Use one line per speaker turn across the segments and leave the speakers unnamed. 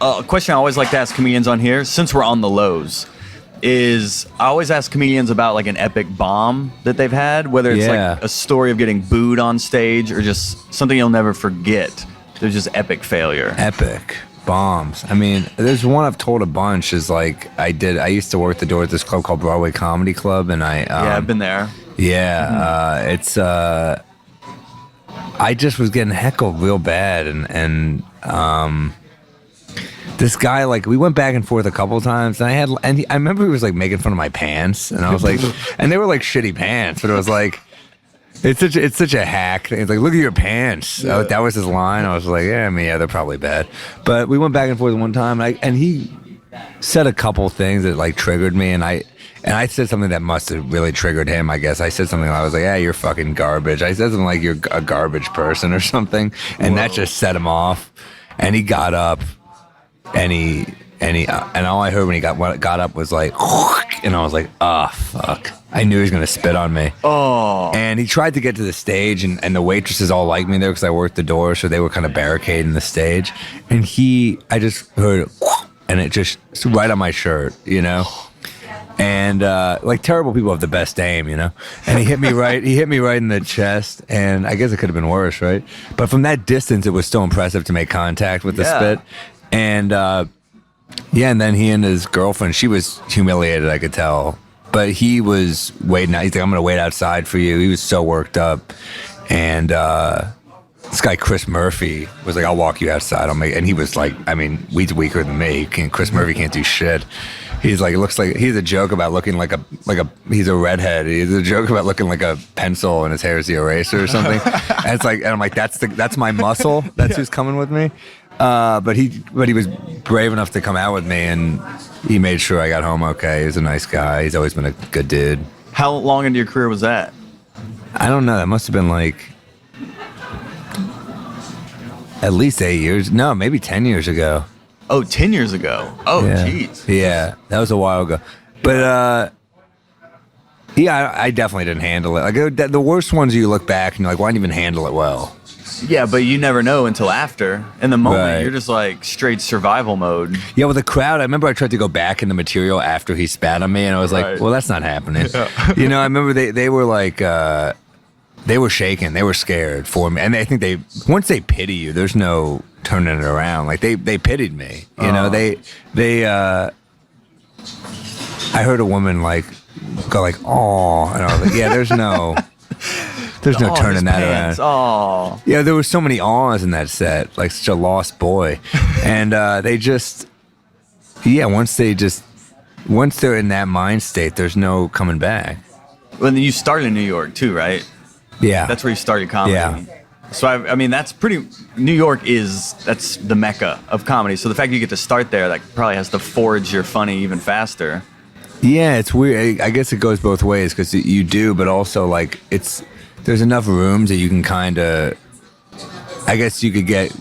A question I always like to ask comedians on here, since we're on the lows, is I always ask comedians about like an epic bomb that they've had, whether it's like a story of getting booed on stage or just something you'll never forget. There's just epic failure.
Epic bombs. I mean, there's one I've told a bunch is like I used to work the door at this club called Broadway Comedy Club, and
I've been there.
Yeah, it's I just was getting heckled real bad, and this guy, like, we went back and forth a couple of times, and I remember he was like making fun of my pants, and I was like, and they were like shitty pants, but it was like, it's such a hack thing. It's like, look at your pants. Yeah. That was his line. I was like, yeah, they're probably bad. But we went back and forth one time, and he said a couple things that like triggered me, and I said something that must have really triggered him, I guess. I said something I was like, yeah, you're fucking garbage. I said something like, you're a garbage person or something, and that just set him off. And he got up, and all I heard when he got up was like, and I was like, oh, fuck. I knew he was going to spit on me.
Oh.
And he tried to get to the stage, and the waitresses all liked me there because I worked the door, so they were kind of barricading the stage. And I just heard, and it just right on my shirt, you know? And like terrible people have the best aim, you know? And he hit me right in the chest, and I guess it could have been worse, right? But from that distance, it was still impressive to make contact with the spit. And and then he and his girlfriend, she was humiliated, I could tell. But he was waiting. He's like, I'm going to wait outside for you. He was so worked up. And this guy, Chris Murphy, was like, I'll walk you outside. And he was like, I mean, he's weaker than me. Chris Murphy can't do shit. He's like, it looks like, he's a joke about looking like he's a redhead. He's a joke about looking like a pencil and his hair is the eraser or something. And it's like, and I'm like, that's my muscle. That's who's coming with me. But he was brave enough to come out with me, and he made sure I got home okay. He's a nice guy. He's always been a good dude.
How long into your career was that?
I don't know. That must have been like at least 8 years. No, maybe 10 years ago.
Oh, 10 years ago. Oh, jeez.
Yeah, that was a while ago. But I definitely didn't handle it. Like the worst ones, you look back and you're like, why didn't you even handle it well?
Yeah, but you never know until after. In the moment, you're just like straight survival mode.
Yeah, with the crowd, I remember I tried to go back in the material after he spat on me, and I was like, well, that's not happening. Yeah. You know, I remember they were like, they were shaking. They were scared for me. And I think once they pity you, there's no turning it around. Like, they pitied me. You know, I heard a woman, like, go like, oh, and I was like, yeah, there's no turning that around. Oh. Yeah, there were so many awes in that set, like such a lost boy. And they just, once they're in that mind state, there's no coming back.
Well, then you started in New York too, right?
Yeah.
That's where you started comedy.
Yeah.
So, I mean, New York that's the mecca of comedy. So the fact you get to start there, that probably has to forge your funny even faster.
Yeah, it's weird. I guess it goes both ways because you do, but also like there's enough rooms that you can kind of, I guess you could get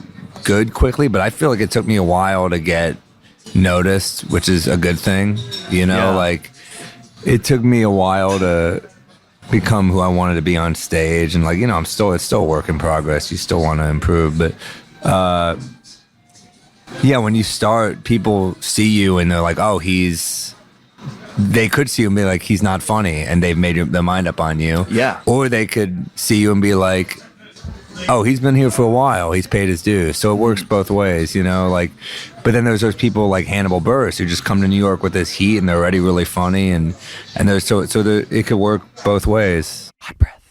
good quickly, but I feel like it took me a while to get noticed, which is a good thing. You know, like it took me a while to become who I wanted to be on stage. And like, you know, it's still a work in progress. You still want to improve. But when you start, people see you and they're like, oh, they could see you and be like, he's not funny, and they've made their mind up on you.
Yeah.
Or they could see you and be like, oh, he's been here for a while, he's paid his dues. So it works both ways, you know, like, but then there's those people like Hannibal Buress who just come to New York with this heat and they're already really funny, and there's so it could work both ways.
Hot breath.